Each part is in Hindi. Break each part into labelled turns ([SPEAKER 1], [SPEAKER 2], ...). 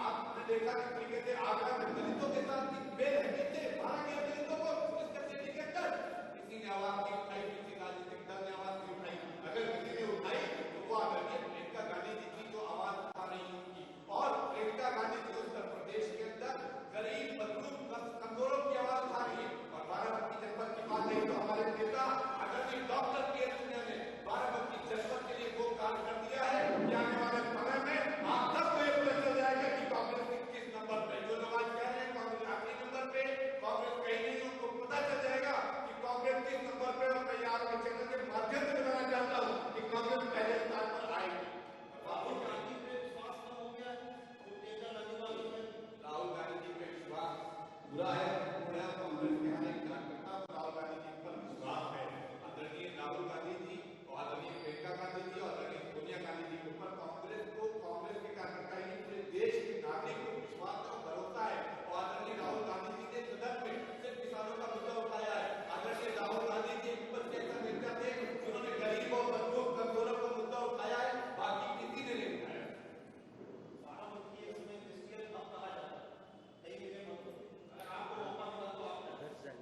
[SPEAKER 1] आपने देखा कि तरीके से आगरा में दलितों के साथ बेल है कितने मारा गया दलितों को किसी ने आवाज नहीं उठाई, किसी राजनीतिक दल ने आवाज नहीं उठाई। अगर किसी ने उठाई तो वो आकर के प्रियंका गांधी जी की जो आवाज उठा रही उनकी, और प्रियंका गांधी जी उत्तर प्रदेश के अंदर गरीब मजलूम कमजोरों की आवाज उठा रही है। और बाराबंकी जनपद की बात है तो हमारे नेता आदरणीय डॉक्टर के सिन्हा ने बाराबंकी जनपद के लिए वो कार्य कर दिया है कि आने वाले समय में आप सबको ये पता चल जाएगा कि कांग्रेस किस नंबर पे, जो लोग आज कह रहे हैं कांग्रेस आखिरी नंबर पे, कांग्रेस कहीं नहीं, उनको पता चल जाएगा कि कांग्रेस किस नंबर पे। और मैं आपके चैनल के माध्यम से बताना चाहता हूँ कि कांग्रेस पहले स्थान पर आएगी। राहुल गांधी पे विश्वास कम हो गया, राहुल गांधी जी पे विश्वास बुरा है, कांग्रेस के हर एक कार्यकर्ता राहुल गांधी जी पर विश्वास है। आदरणीय राहुल गांधी जी और आदरणीय प्रियंका गांधी जी और आदरणीय सोनिया गांधी जी के ऊपर कांग्रेस के कार्यकर्ता ही पूरे देश के नागरिक को विश्वास और भरोसा है। और आदरणीय राहुल गांधी जी ने सदन में सिर्फ किसानों का मुद्दा उठाया है। आदरणीय राहुल गांधी जी विपक्ष के नेता थे जिन्होंने गरीबों मजदूर कमजोरों का मुद्दा उठाया है, बाकी किसी ने नहीं उठाया।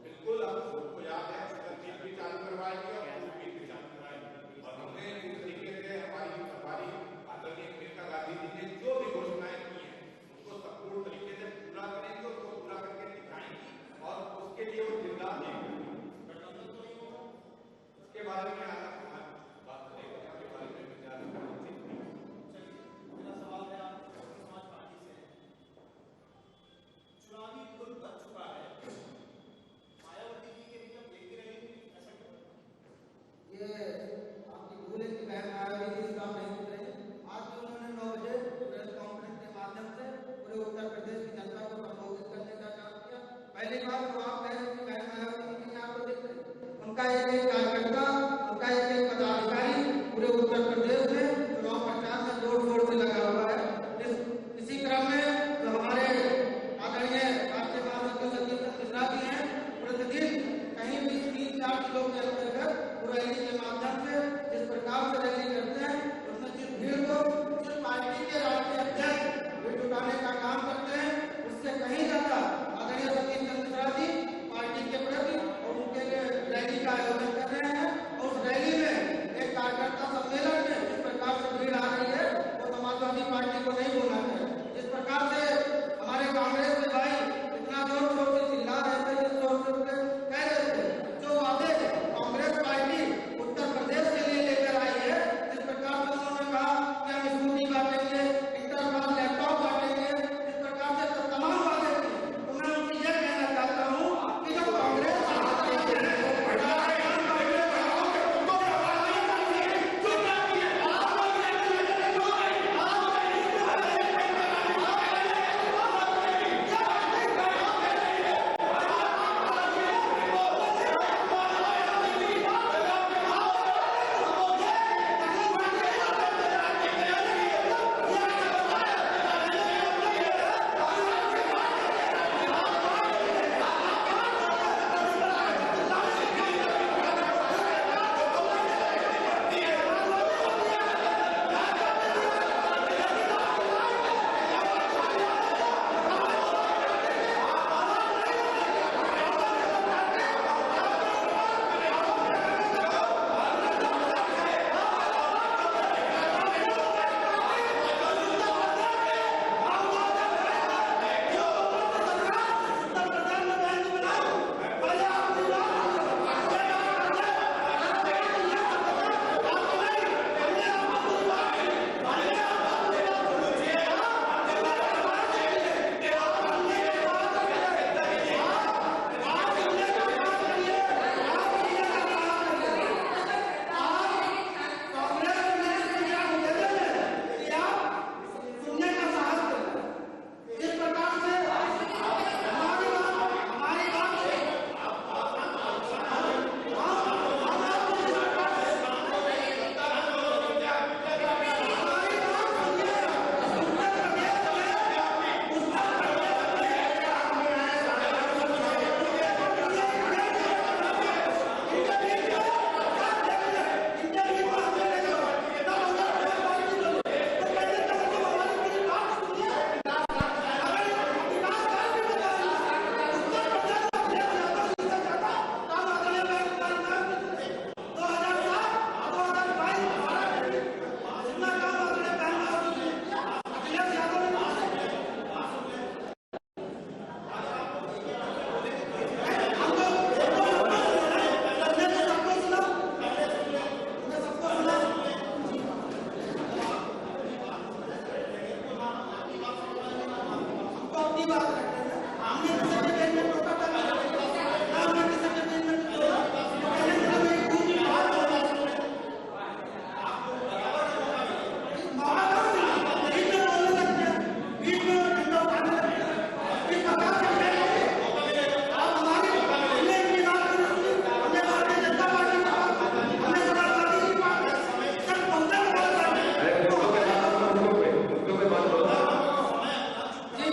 [SPEAKER 1] बिल्कुल हम सबको याद है, भी चालू करवाएंगे और भी चालू कराएंगे। और हमने इस तरीके से हमारी आदरणीय प्रियंका गांधी जी ने जो भी घोषणाएं की हैं उसको संपूर्ण तरीके से पूरा करेंगे, उसको पूरा करके दिखाएंगी और उसके लिए वो जिंदा रहेंगे। उसके बारे में बात करेंगे, उसके बारे में विचार करेंगे।
[SPEAKER 2] मेरा सवाल है, आप समाज पार्टी से चुनावी युद्ध बच चुका है, मायावती जी के भी जब देखते रहेंगे ऐसा क्यों?
[SPEAKER 3] ये आपकी भूल है कि बहन मायावती जी काम नहीं कर रहे हैं। आज भी उन्होंने 9 बजे प्रेस कॉन्फ्रेंस के माध्यम से पूरे उत्तर प्रदेश की जनता को संबोधित करने का काम किया। पहली बार तो आप कह रहे हैं कि बहन मायावती जी यहाँ पर दिख रहे, उनका एक कार्यकर्ता, उनका एक पदाधिकारी पूरे उत्तर प्रदेश में चुनाव प्रचार में जोर से लगा हुआ है। इसी क्रम में जो हमारे आदरणीय राज्यपाल सतीश मिश्रा जी हैं, प्रतिदिन कहीं भी 3-4 किलो के अंतर्गत रैली के माध्यम से जिस प्रकार से रैली करते हैं, उसमें जिस भीड़ को जिस पार्टी के राष्ट्रीय अध्यक्ष भीड़ जुटाने का काम करते हैं, उससे कहीं ज्यादा आदरणीय सतीश मिश्रा जी पार्टी के प्रति और उनके लिए रैली का आयोजन कर रहे हैं। और उस रैली में एक कार्यकर्ता सम्मेलन में जिस प्रकार से भीड़ आ रही है वो समाजवादी पार्टी को नहीं बोलना है। जिस प्रकार से हमारे कांग्रेस के भाई इतना जोर शोर से चिल्ला रहे थे, जिस जोर शोर से कह रहे थे, जो वादे कांग्रेस पार्टी उत्तर प्रदेश के लिए लेकर आई है बात करते हैं। हमने डिसएग्रीमेंट में टोका टका ना, हमने डिसएग्रीमेंट में टोका पहले तो मेरी पूरी बात हो रही है। बीच में बोलने लगते हैं, बीच में ठंडा पानी लगता है। इस प्रकार से आप हमारी हमने अपनी बात को सुनी, हमने भारतीय जनता पार्टी की बात, हमने समाजवादी की बात, सब बहुते बात करते हैं।
[SPEAKER 1] अरे उनको पे बात करो।
[SPEAKER 3] जी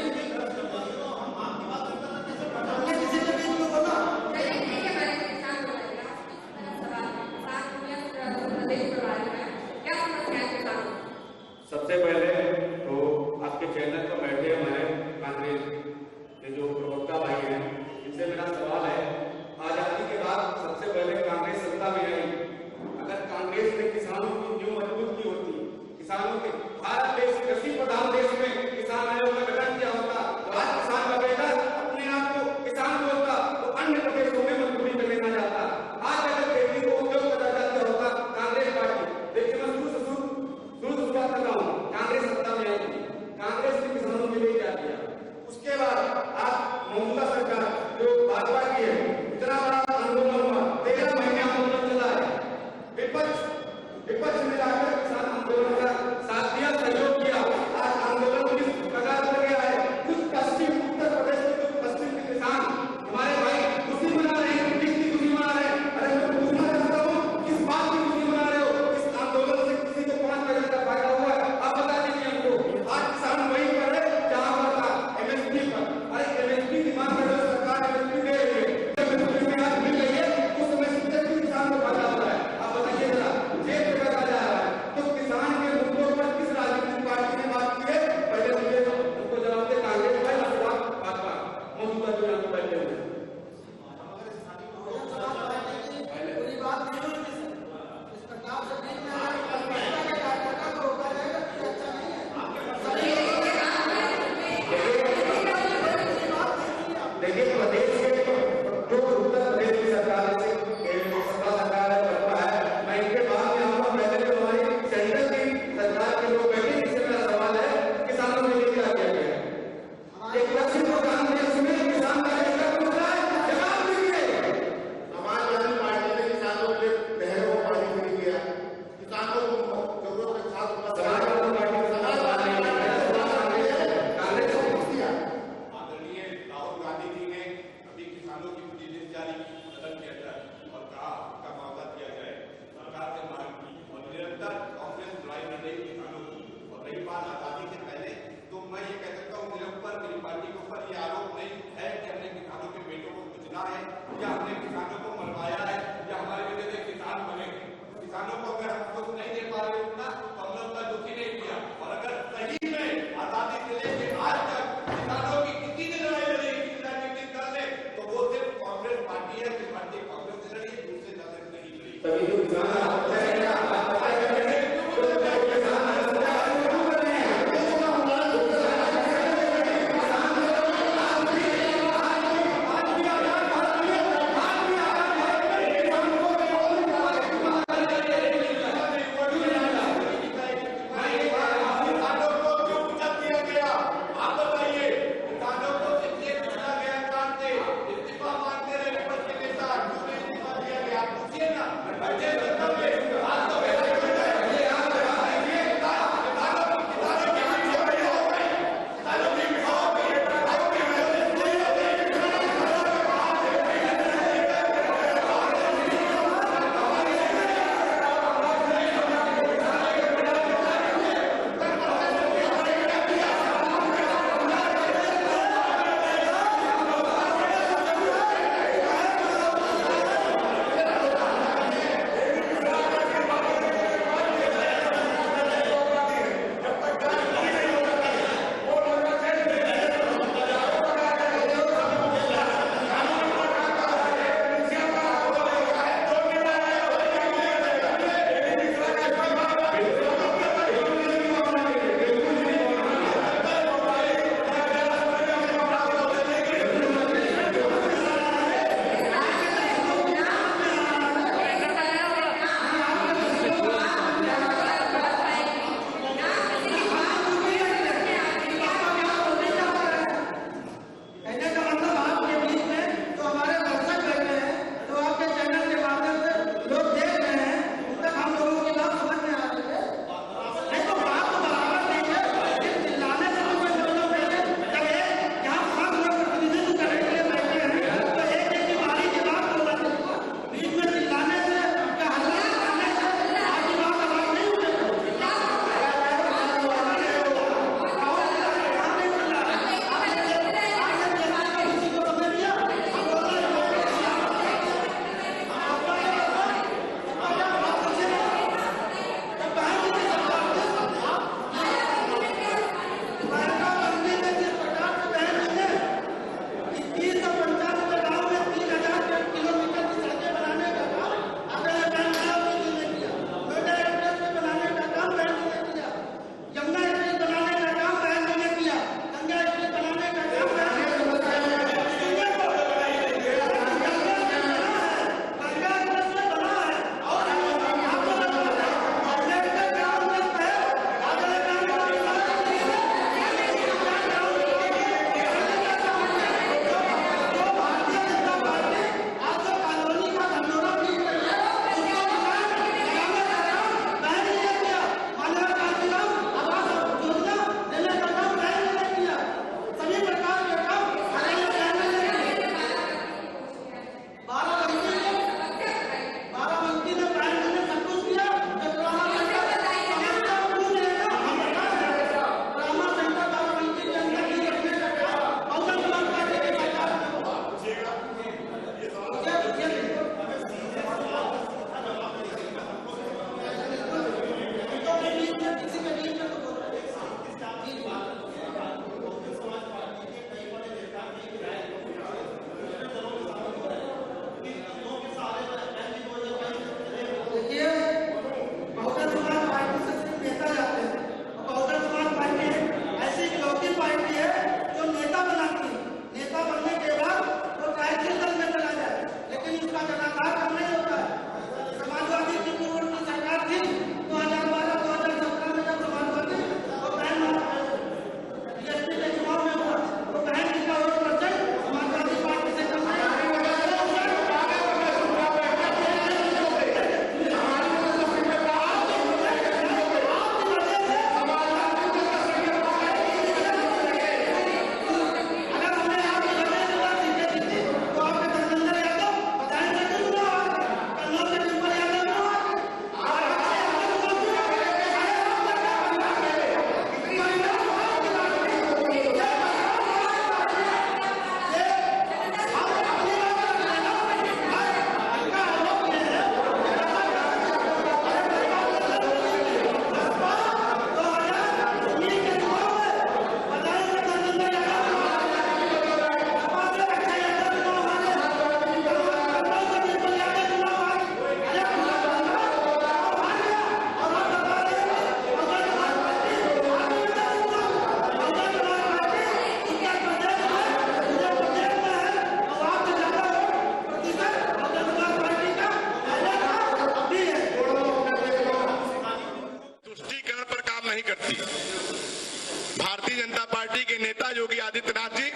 [SPEAKER 4] योगी आदित्यनाथ जी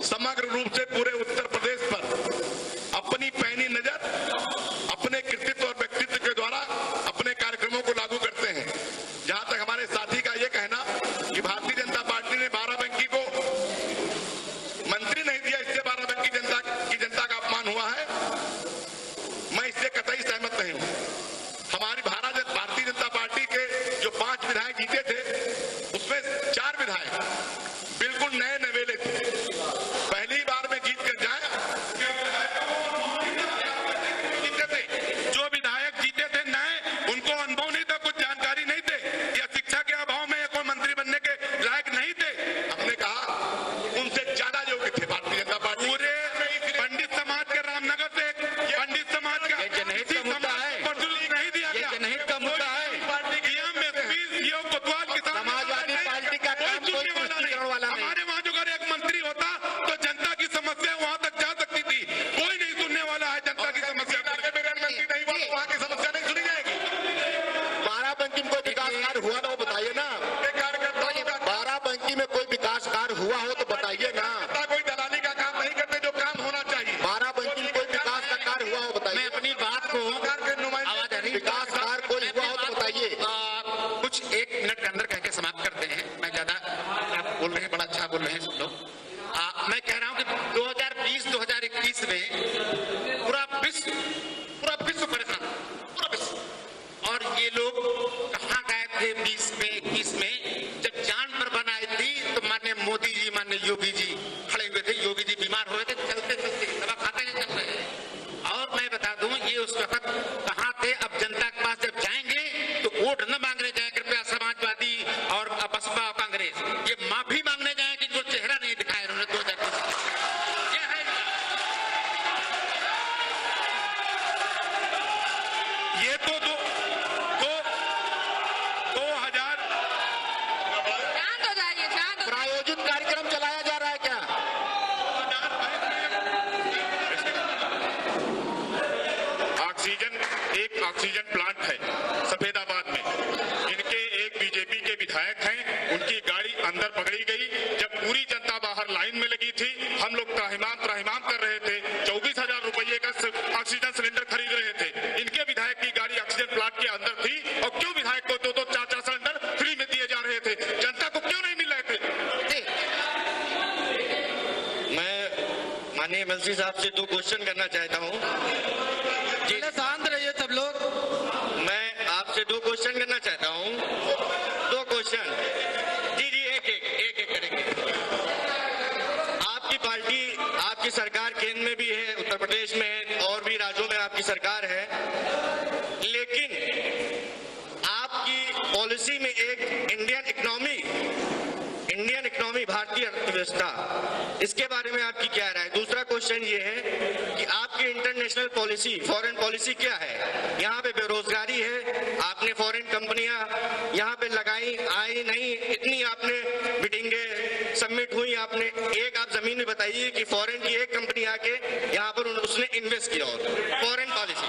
[SPEAKER 4] समग्र रूप से पूरे उत्तर प्रदेश पर अपनी पैनी नजर, अपने कृतित्व और व्यक्तित्व के द्वारा अपने कार्यक्रमों को लागू करते हैं। जहां तक हमारे साथी का यह कहना कि भारतीय जनता पार्टी ने बाराबंकी को मंत्री नहीं दिया, इससे बाराबंकी जनता का अपमान हुआ है, मैं इससे कतई सहमत नहीं हूं। हमारी भारतीय जनता पार्टी के जो 5 विधायक जीते थे उसमें 4 विधायक बिल्कुल नए नवेले थे, पहली बार में जीत कर जाए। जीते थे जो विधायक जीते थे नए, उनको अनुभव नहीं था, कुछ जानकारी नहीं थे, या शिक्षा के अभाव में कोई मंत्री बनने के लायक नहीं थे। हमने कहा उनसे ज्यादा योग्य थे भारतीय जनता पार्टी। पूरे पंडित समाज के रामनगर से पंडित समाज का जनहित का मुद्दा है, नहीं दिया गया, जनहित का मुद्दा है। समाजवादी पार्टी का काम कोई तुष्टिकरण वाला नहीं। हमारे वहाँ जो अगर एक मंत्री होता तो जनता की समस्या वहाँ तक जा सकती थी, कोई नहीं सुनने वाला है जनता की समस्या। मंत्री नहीं हुआ तो वहाँ की समस्या नहीं सुनी जाएगी। बाराबंकी में कोई विकास कार्य हुआ ना, वो बताइए ना। बाराबंकी में कोई विकास कार्य हुआ हो तो बताइए ना। कोई दलाली का काम नहीं करते, जो काम होना चाहिए। बाराबंकी में कोई विकास का कार्य हुआ हो बताइए। मैं अपनी बात को विकास कार्य कोई हुआ हो तो बताइए। कुछ 1 मिनट के अंदर कह के समाप्त करते हैं। मैं ज्यादा, आप बोल रहे हैं, बड़ा अच्छा बोल रहे हैं सब लोग। मैं कह रहा हूं कि 2020-2021 में पूरा विश्व परेशान, पूरा विश्व। और ये लोग कहाँ गए थे 20 में 21 में, जब जान पर बनाई थी तो माननीय मोदी जी, माननीय योगी जी खड़े हुए थे। योगी जी बीमार हुए थे, चलते दवा खाते हुए चल रहे हैं। और मैं बता दूं, ये उस वक्त कहाँ थे। अब जनता के पास जब जाएंगे तो वोट न मांगने जाए कृपया समाजवादी और बसपा और कांग्रेस, ये माफी मांगने जाए कि जो चेहरा नहीं दिखाया उन्होंने 2020 में। ये है ये तो 2000 प्रायोजित कार्यक्रम चलाया जा रहा है क्या? ऑक्सीजन प्लांट है सफेदाबाद में, इनके एक बीजेपी के विधायक हैं, उनकी गाड़ी अंदर पकड़ी गई। जब पूरी जनता बाहर लाइन में लगी थी, हम लोग त्राहिमाम कर रहे थे, 24,000 रुपये का ऑक्सीजन सिलेंडर खरीद रहे थे। इनके विधायक की गाड़ी ऑक्सीजन प्लांट के अंदर थी, और क्यों विधायक को 2-2, 4-4 सिलेंडर फ्री में दिए जा रहे थे? जनता को क्यों नहीं मिल रहे थे? मैं माननीय एमएलसी साहब से 2 क्वेश्चन करना चाहता हूँ। शांत रहिए सब लोग। मैं आपसे 2 क्वेश्चन करना चाहता हूँ। 2 क्वेश्चन जी, एक करेंगे। आपकी पार्टी, आपकी सरकार केंद्र में भी है, उत्तर प्रदेश में है, और भी राज्यों में आपकी सरकार है, लेकिन आपकी पॉलिसी में एक इंडियन इकोनॉमी, भारतीय अर्थव्यवस्था, इसके बारे में आपकी क्या राय है? दूसरा क्वेश्चन ये है कि आपकी इंटरनेशनल पॉलिसी, फॉरेन पॉलिसी क्या है? यहाँ पे बेरोजगारी है, आपने फॉरेन कंपनियां यहाँ पे लगाई, आई नहीं, इतनी आपने मीटिंगें समिट हुई, आपने एक आप जमीन में बताइए कि फॉरेन की एक कंपनी आके यहाँ पर उसने इन्वेस्ट किया हो। Foreign policy.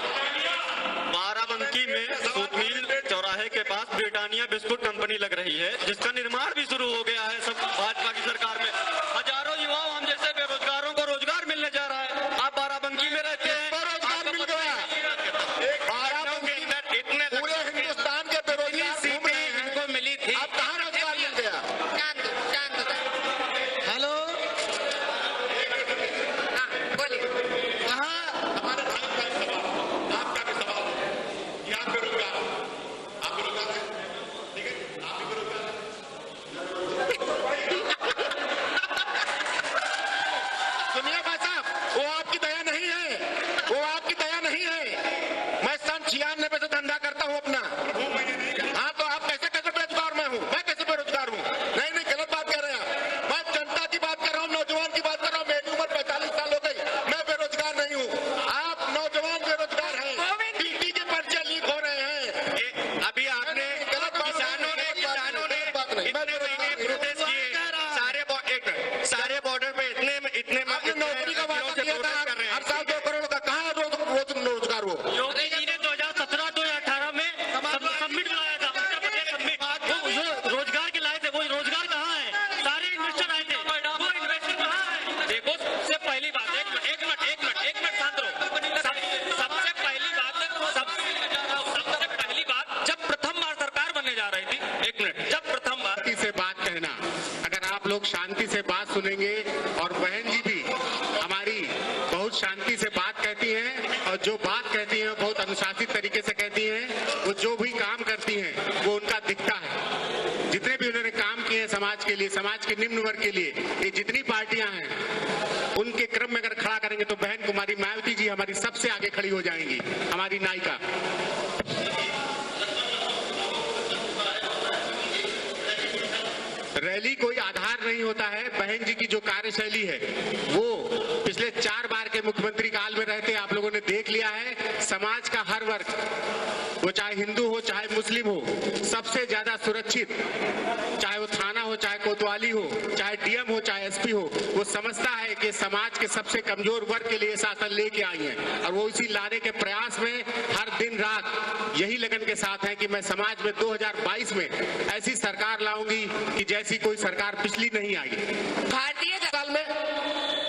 [SPEAKER 4] बाराबंकी में सूतमील चौराहे के पास ब्रिटानिया बिस्कुट कंपनी लग रही है, जिसका निर्माण भी शुरू हो गया है। सब भाजपा की सरकार में हजारों युवाओं, हम जैसे बेरोजगारों को रोजगार मिलने जा रहा है। आप बाराबंकी में रहते हैं, रोजगार मिल गया। बाराबंकी में इतने पूरे हिंदुस्तान के बेरोजगार सीटें इनको मिली थी, आप कहाँ रोजगार मिल गया? हेलो, बोलिए। हमारे भारत का सवाल, आपका भी सवाल कि आप बेरोजगार, आप बेरोजगार हैं, ठीक है, आप भी बेरोजगार हैं। बात सुनेंगे। और बहन जी भी हमारी बहुत शांति से बात कहती हैं और जो बात कहती हैं बहुत अनुशासित तरीके से कहती हैं। वो जो भी काम करती हैं वो उनका दिखता है। जितने भी उन्होंने काम किए हैं समाज के लिए, समाज के निम्न वर्ग के लिए, ये जितनी पार्टियां हैं उनके क्रम में अगर खड़ा करेंगे तो बहन कुमारी मायावती जी हमारी सबसे आगे खड़ी हो जाएंगी, हमारी नायिका। रैली कोई आधार नहीं होता है। बहन जी की जो कार्यशैली है वो पिछले 4 बार के मुख्यमंत्री काल में रहते आप लोगों ने देख लिया है। समाज का हर वर्ग, वो चाहे हिंदू हो चाहे मुस्लिम हो, सबसे ज्यादा सुरक्षित, चाहे वो थाना हो चाहे कोतवाली हो चाहे डीएम हो चाहे एसपी हो, वो समझता है कि समाज के सबसे कमजोर वर्ग के लिए शासन लेके आई है और वो इसी लाने के प्रयास में हर दिन रात यही लगन के साथ है कि मैं समाज में 2022 में ऐसी सरकार लाऊंगी कि जैसी कोई सरकार पिछली नहीं आई।
[SPEAKER 5] भारतीय साल में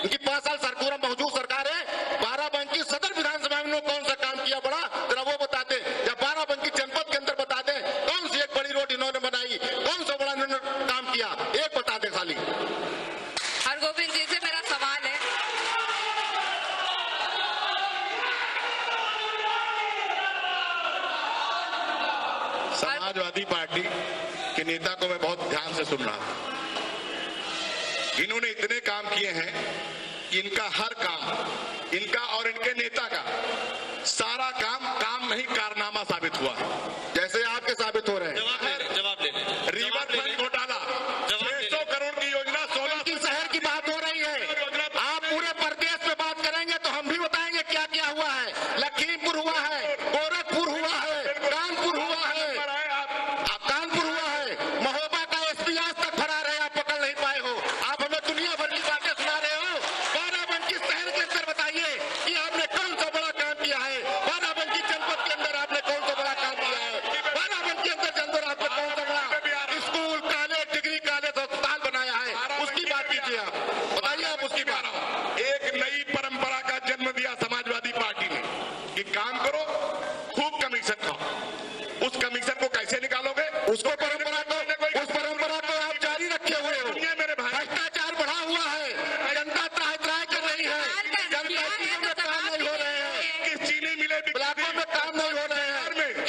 [SPEAKER 5] उनकी 5 साल सरकार मौजूद सरकार है। बाराबंकी सदर विधानसभा में कौन सा काम किया बड़ा, जरा वो बताते। या बाराबंकी जनपद के अंदर बताते कौन सी एक बड़ी रोड इन्होंने बनाई, कौन सा बड़ा इन्होंने काम किया, एक बता दे खाली।
[SPEAKER 6] हरगोविंद जी से मेरा सवाल है,
[SPEAKER 4] समाजवादी पार्टी के नेता को मैं बहुत ध्यान से सुन रहा हूं। इन्होंने इतने काम किए हैं कि इनका हर काम, इनका और इनके नेता का सारा काम नहीं कारनामा साबित हुआ, जैसे आपके साबित हो रहे हैं।
[SPEAKER 2] जवाब ले
[SPEAKER 4] रिवर फ्रंट घोटाला, 600 करोड़ की योजना, 16
[SPEAKER 5] की शहर की बात हो रही है। आप पूरे प्रदेश में बात करेंगे तो हम भी बताएंगे क्या क्या हुआ है। लखीमपुर हुआ है, गोरखपुर हुआ है, कानपुर हुआ है, कानपुर हुआ है, महोबा का एसपी आज तक फरार है, आप पकड़ नहीं पाए हो। आप हमें दुनिया भर की बातें सुना रहे हो। बाराबंकी शहर के अंदर बताइए कि आपने कौन सा बड़ा काम किया है। बाराबंकी जनपद के अंदर आपने कौन सा बड़ा काम किया है। बाराबंकी अंदर आपने कौन सा बड़ा स्कूल, कॉलेज, डिग्री कॉलेज, अस्पताल बनाया है, उसकी बात कीजिए। आप बताइए, आप उसकी बात।
[SPEAKER 4] एक नई परंपरा का जन्म दिया समाजवादी पार्टी ने कि काम करो, खूब कमीशन खाओ। उस कमीशन को कैसे निकालोगे?
[SPEAKER 5] उस परंपरा को आप जारी रखे हुए हो।
[SPEAKER 4] मेरे भाई,
[SPEAKER 5] भ्रष्टाचार बढ़ा हुआ है, जनता त्राहि कर रही है, जनता चीजों में काम नहीं हो रहे हैं,
[SPEAKER 4] किस चीनी मिले
[SPEAKER 5] ब्लॉकों में काम नहीं हो रहे हैं।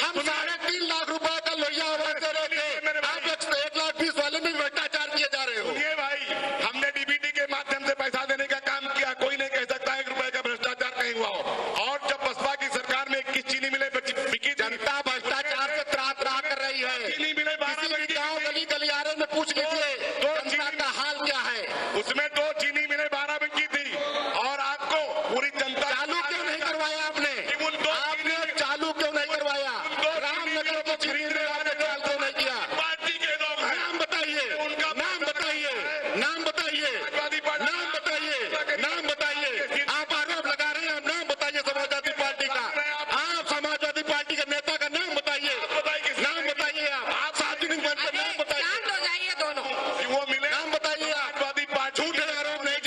[SPEAKER 5] हम 3.5 लाख रुपए का लोहिया आवाज दे रहे थे, आप 1,20,000 वाले में भ्रष्टाचार किए जा रहे हो।
[SPEAKER 4] ये भाई, हमने डीबीटी के माध्यम से पैसा देने का काम किया, कोई नहीं कह सकता 1 रुपए का भ्रष्टाचार कहीं हुआ हो। और जब बसपा की सरकार में 21 चीनी मिले बिकी,
[SPEAKER 5] जनता भ्रष्टाचार से त्राह कर रही है।
[SPEAKER 4] चीनी मिले
[SPEAKER 5] किसी भी गाँव गली गलियारे में पूछ लीजिए जनता का हाल क्या है।
[SPEAKER 4] उसमें 2 चीनी मिले बाराबंकी थी और आपको पूरी जनता
[SPEAKER 5] चालू क्यों नहीं करवाया आपने? आपने चालू क्यों नहीं करवाया? रामनगर को खरीदने वाले चाल क्यों नहीं किया?
[SPEAKER 4] पार्टी के लोग हैं।
[SPEAKER 5] नाम बताइए, नाम बताइए, नाम बताइए, नाम बताइए, नाम बताइए। आप आरोप लगा रहे हैं, नाम बताइए समाजवादी पार्टी का। आप समाजवादी पार्टी के नेता का नाम बताइए, नाम बताइए। आप सार्वजनिक मंच पर नाम बताइए।
[SPEAKER 6] शांत हो जाइए दोनों।
[SPEAKER 4] वो मिले,
[SPEAKER 5] नाम बताइए। आप
[SPEAKER 4] समाजवादी पार्टी
[SPEAKER 5] झूठे आरोप नहीं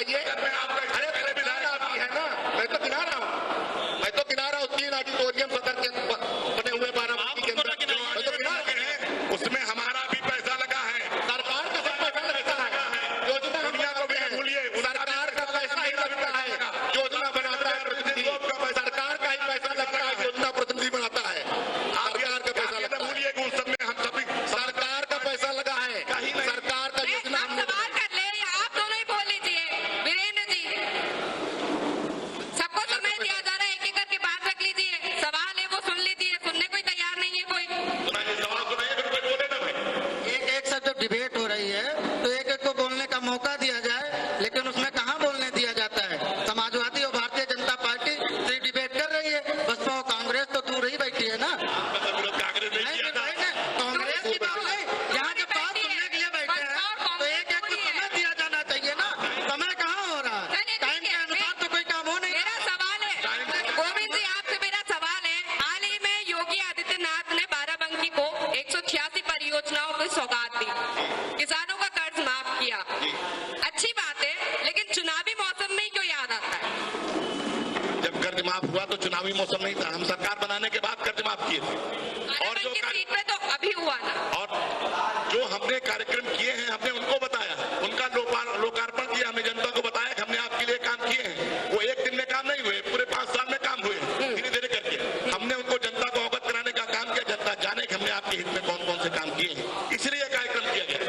[SPEAKER 5] बताइए। अरे विधान आपकी है ना, मैं तो गिना रहा हूँ, मैं तो गिना रहा हूँ 3 ऑडिटोरियम सदर के बने हुए बाराबंकी के अंदर, मैं तो गिना रहा हूँ।
[SPEAKER 4] उसमें हमारा भी पैसा लगा है,
[SPEAKER 5] सरकार का सब पैसा लगता है, योजना
[SPEAKER 4] दुनिया को भी भूलिए,
[SPEAKER 5] सरकार का पैसा ही लगता है, योजना बनाता है प्रतिनिधि, सरकार का ही पैसा लगता है, योजना प्रतिनिधि बनाता है, सरकार का पैसा लगता है,
[SPEAKER 4] भूलिए कि उस सब में हम सभी
[SPEAKER 5] सरकार का पैसा लगा है, सरकार का योजना हमने
[SPEAKER 6] सवाल कर ले, या आप दोनों ही बोल लीजिए। वीरेंद्र जी, सबको समय दिया जा रहा है, एक एक करके बात रख लीजिए। सवाल है वो सुन लीजिए, सुनने को ही तैयार नहीं है कोई।
[SPEAKER 4] सवाल सुनाइए, फिर कोई बोले ना भाई।
[SPEAKER 3] एक से जब डिबेट हो रही है तो एक एक को बोलने का मौका दिया जाए, लेकिन उसमें कहाँ बोलने दिया जाता है। समाजवादी और भारतीय जनता पार्टी से डिबेट कर रही है, बसपा और कांग्रेस तो दूर ही बैठी है ना।
[SPEAKER 4] कांग्रेस ने
[SPEAKER 3] नहीं,
[SPEAKER 4] किया था।
[SPEAKER 3] नहीं, नहीं, कांग्रेस की बात नहीं, यहाँ जब बात सुनने के लिए बैठे हैं तो एक एक को समय दिया जाना चाहिए ना। समय कहाँ हो रहा है, टाइम के अनुसार तो कोई काम हो नहीं।
[SPEAKER 6] मेरा सवाल है गोविंद जी, आपसे मेरा सवाल है, हाल ही में योगी आदित्यनाथ ने बाराबंकी को 186 परियोजनाओं की सौगात दी, किसानों का कर्ज माफ किया, अच्छी बात है, लेकिन चुनावी मौसम में ही क्यों याद आता है?
[SPEAKER 4] जब कर्ज माफ हुआ तो चुनावी मौसम नहीं था, हम सरकार बनाने के बाद कर्ज माफ किए थे। और जो
[SPEAKER 6] बाराबंकी सीट पे तो अभी हुआ ना।
[SPEAKER 4] और जो हमने कार्यक्रम किए हैं हमने उनको बताया, उनका लोकार्पण किया, हमने जनता को बताया कि हमने आपके लिए काम किए हैं। वो एक दिन में काम नहीं हुए, पूरे 5 साल में काम हुए, धीरे धीरे करके हमने उनको जनता को अवगत कराने का काम किया, जनता जाने कि हमने आपके हित में कौन कौन से काम किए हैं, इसलिए कार्यक्रम किया गया।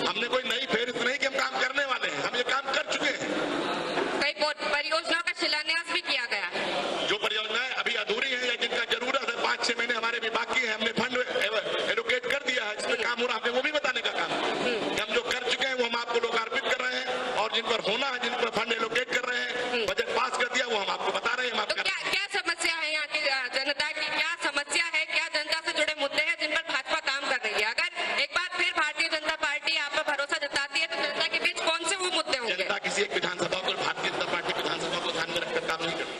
[SPEAKER 4] हमने कोई नई फेरिस्त नहीं कि हम काम करने वाले हैं, हम ये काम कर चुके हैं।
[SPEAKER 6] कई परियोजनाओं का शिलान्यास भी किया गया है।
[SPEAKER 4] जो परियोजनाएं अभी अधूरी हैं या जिनका जरूरत है, 5-6 महीने हमारे भी बाकी है, हमने फंड एलोकेट कर दिया है, जिसमें काम हो रहा है, हमें वो भी बताने का काम है। कि हम जो कर चुके हैं वो हम आपको लोकार्पित कर रहे हैं, और जिन पर होना है, जिन पर फंड एलोकेट कर रहे हैं, बजट पास कर दिया, वो हम आपको बता रहे हैं। हम
[SPEAKER 6] तो
[SPEAKER 4] आपको
[SPEAKER 6] क्या समस्या है यहाँ की जनता की, क्या समस्या है, क्या जनता से जुड़े मुद्दे हैं जिन पर भाजपा काम कर रही है? अगर एक बार फिर भारतीय जनता पार्टी आप पर भरोसा जताती है तो जनता के बीच कौन से वो मुद्दे होंगे?
[SPEAKER 4] जनता किसी एक विधानसभा को, भारतीय जनता पार्टी विधानसभा को ध्यान में रखकर काम नहीं करती,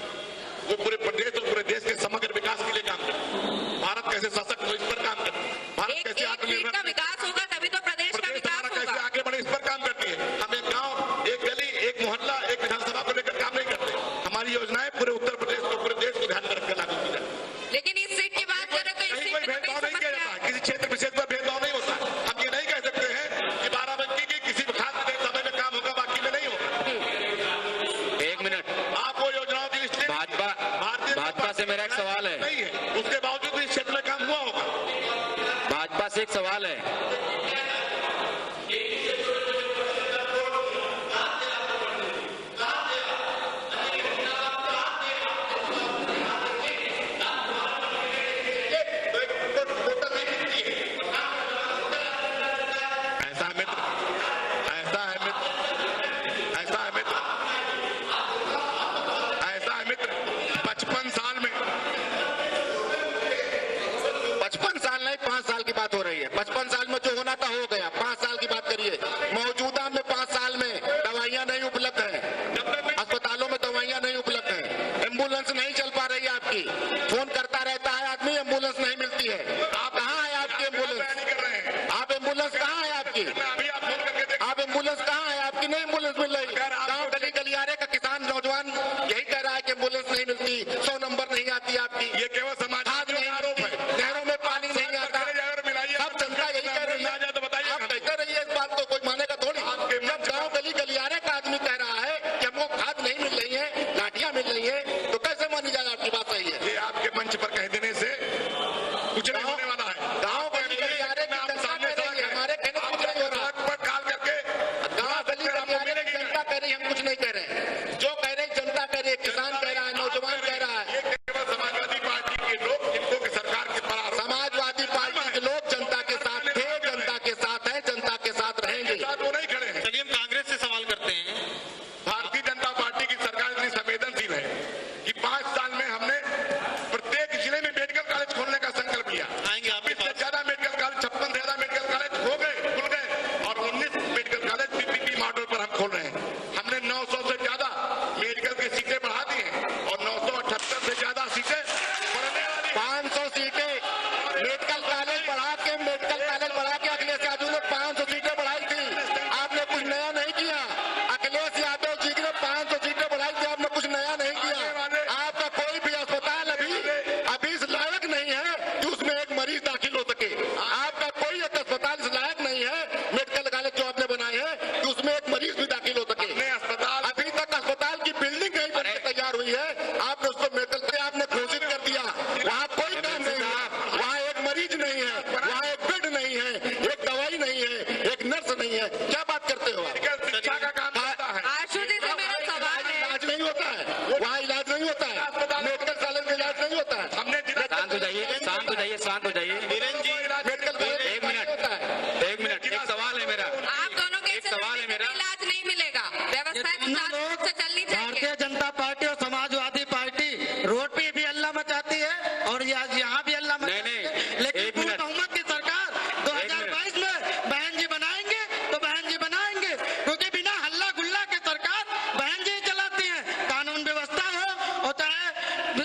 [SPEAKER 4] वो पूरे प्रदेश और पूरे देश के समग्र विकास के लिए काम करती है। भारत कैसे सशक्त हो, इस पर काम करती है। भारत
[SPEAKER 6] एक
[SPEAKER 4] कैसे
[SPEAKER 6] सीट का
[SPEAKER 4] आत्मनिर्भर,
[SPEAKER 6] विकास होगा तभी तो प्रदेश का
[SPEAKER 4] प्रदेश
[SPEAKER 6] विकास
[SPEAKER 4] हमारा कैसे
[SPEAKER 6] होगा।
[SPEAKER 4] आगे बढ़े, इस पर काम करती है। हम एक गांव, एक गली, एक मोहल्ला, एक विधानसभा को लेकर काम नहीं करते। हमारी योजनाएं पूरे उत्तर प्रदेश को, पूरे देश को ध्यान में रखकर लागू की जाती है।
[SPEAKER 6] लेकिन इस सीट की बात करें तो इस
[SPEAKER 4] कहीं
[SPEAKER 6] सीट
[SPEAKER 4] कोई
[SPEAKER 6] में
[SPEAKER 4] भेदभाव
[SPEAKER 6] कई
[SPEAKER 4] नहीं किया
[SPEAKER 6] समस्या
[SPEAKER 4] जाता, किसी क्षेत्र विशेष पर भेदभाव नहीं होता। हम ये नहीं कह सकते हैं कि बाराबंकी की किसी खास विधानसभा में काम होगा, बाकी में नहीं होगा।
[SPEAKER 5] 1 मिनट,
[SPEAKER 4] आप वो योजनाओं की लिस्ट
[SPEAKER 5] भाजपा से मेरा एक सवाल है,
[SPEAKER 4] नहीं है, उसके बावजूद भी इस क्षेत्र में काम हुआ होगा।
[SPEAKER 5] भाजपा से एक सवाल है,
[SPEAKER 4] ऐसा है मित्र, ऐसा है मित्र, ऐसा है मित्र, ऐसा है मित्र, 55 साल में,
[SPEAKER 5] 55 साल नहीं 5 साल की बात हो रही है। 55 साल में जो होना था हो गया, 5 साल की बात करिए। मौजूदा में 5 साल में दवाइयां नहीं उपलब्ध है, अस्पतालों में दवाइयां नहीं उपलब्ध है, एम्बुलेंस नहीं चल पा रही है आपकी, फोन करता रहता है आदमी, एम्बुलेंस नहीं मिलती है। आप कहाँ है आपकी एम्बुलेंस?
[SPEAKER 4] नहीं कर रहे हैं।
[SPEAKER 5] आप एम्बुलेंस कहाँ है आपकी?
[SPEAKER 4] अभी आप फोन करके देखिए,
[SPEAKER 5] आप एम्बुलेंस कहाँ है आपकी? नहीं एम्बुलेंस मिल रही। गाँव गली गलियारे का किसान नौजवान यही कह रहा है कि एम्बुलेंस नहीं मिलती, 100 नंबर नहीं आती आपकी,
[SPEAKER 4] ये केवल समाज
[SPEAKER 5] खाद नहीं
[SPEAKER 4] आरोप है।
[SPEAKER 5] नहरों में पानी नहीं आता।
[SPEAKER 4] मिलाइए,
[SPEAKER 5] सब जनता यही कह रही है,
[SPEAKER 4] तो बताइए।
[SPEAKER 5] आप कहते रहिए, इस बात को कोई मानेगा थोड़ी। जब गाँव गली गलियारे का आदमी कह रहा है कि हमको खाद नहीं मिल रही है, लाठियां मिल रही है, तो कैसे मानी जाए आपकी बात सही है?
[SPEAKER 4] ये आपके मंच पर कह देने से कुछ नहीं होने वाला है।
[SPEAKER 5] गाँव गली गलियारे की जनता कह रही है, हमारे कहने से कुछ नहीं हो रहा।
[SPEAKER 4] पर कॉल करके
[SPEAKER 5] गाँव गली गलियारे की जनता कह रही है, हम कुछ नहीं कह रहे हैं। शांत हो जाइए। एक मिनट, एक सवाल है मेरा।
[SPEAKER 6] आप दोनों के
[SPEAKER 5] एक सवाल है मेरा।
[SPEAKER 6] इलाज नहीं मिलेगा, व्यवस्था सुचारू रूप से चलनी चाहिए।
[SPEAKER 3] भारतीय जनता पार्टी और समाजवादी पार्टी रोड पे भी हल्ला मचाती है और यहाँ भी हल्ला मचाती है, लेकिन पूर्ण बहुमत की सरकार 2022 में बहन जी बनाएंगे तो बहन जी बनाएंगे, क्योंकि बिना हल्ला गुल्ला के सरकार बहन जी चलाती है। कानून व्यवस्था हो और चाहे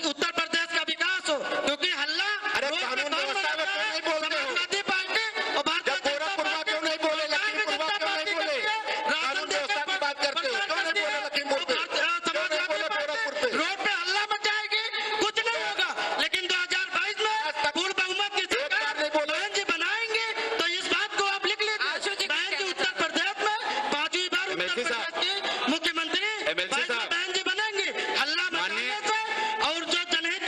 [SPEAKER 3] उत्तर प्रदेश का विकास हो, क्योंकि हल्ला
[SPEAKER 5] कानून व्यवस्था में क्यों नहीं बोलते हो?
[SPEAKER 3] समाजवादी पार्टी और भारतीय जनता पार्टी
[SPEAKER 5] क्यों नहीं बोले? लखीमपुर क्यों नहीं बोले? कानून व्यवस्था की बात करते हो, क्यों नहीं बोले लखीमपुर पे?
[SPEAKER 3] रोड पे हल्ला मचाएगी, कुछ नहीं होगा, लेकिन 2022 में पूर्ण बहुमत की सरकार बहन जी बनाएंगे, तो इस बात को आप लिख लीजिए। बहन जी उत्तर प्रदेश में 5वीं बार उत्तर प्रदेश की मुख्यमंत्री बहन जी बनेंगी। हल्ला मचाने से और जो जनहित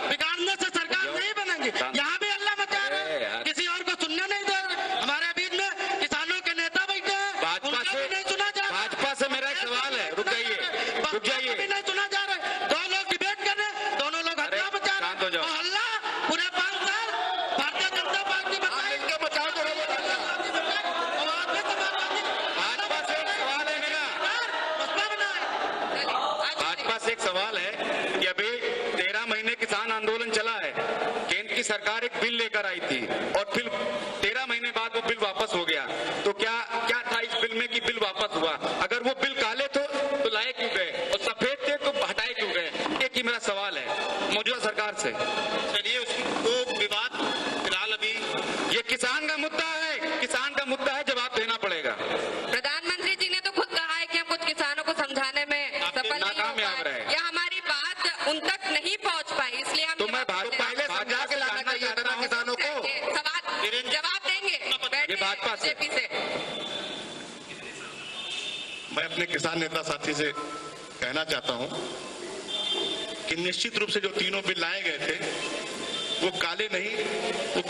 [SPEAKER 3] बिगाड़ने से सरकार नहीं बनेंगी। यहाँ भी हल्ला मचा रहे हैं, किसी और को सुनने नहीं दे रहे। हमारे बीच में किसानों के नेता बैठे हैं,
[SPEAKER 5] भाजपा
[SPEAKER 3] उनका
[SPEAKER 5] से
[SPEAKER 3] भी नहीं सुना जा रहा।
[SPEAKER 5] भाजपा से मेरा एक सवाल है, रुक जाइए।
[SPEAKER 3] भी नहीं सुना जा रहा है। दो लोग डिबेट कर रहे हैं, दोनों लोग हल्ला मचा रहे
[SPEAKER 5] शांत हो
[SPEAKER 3] हैं
[SPEAKER 5] जाओ।
[SPEAKER 3] और हल्ला पूरे 5 साल भारतीय जनता पार्टी
[SPEAKER 5] इनके बचाव करो। भाजपा से एक सवाल है मेरा। भाजपा से एक सवाल है कि अभी 13 महीने किसान आंदोलन चला है, केंद्र की सरकार एक बिल लेकर आई थी और फिर 13 महीने बाद वो बिल वापस हो गया, तो क्या था इस बिल में कि बिल वापस हुआ? अगर वो बिल काले तो लाए क्यों गए और सफेद थे तो हटाए क्यों गए? एक ही मेरा सवाल है मौजूदा सरकार से।
[SPEAKER 2] चलिए उसको विवाद फिलहाल अभी
[SPEAKER 5] ये किसान का मुद्दा है, जवाब देना पड़ेगा।
[SPEAKER 6] प्रधानमंत्री जी ने तो खुद कहा है कि हम कुछ किसानों को समझाने में सफल नहीं हो
[SPEAKER 5] नाकामयाब
[SPEAKER 6] पाए,
[SPEAKER 5] रहे।
[SPEAKER 6] या हमारी बात उन तक नहीं पहुंच पाई, इसलिए हम
[SPEAKER 5] तो मैं पहले समझा के लाना चाहिए था किसानों को।
[SPEAKER 6] सवाल जवाब देंगे
[SPEAKER 5] ये भाजपा से।
[SPEAKER 6] बीजेपी से।
[SPEAKER 7] मैं अपने किसान नेता साथी से कहना चाहता हूं कि निश्चित रूप से जो तीनों बिल लाए गए थे वो काले नहीं, वो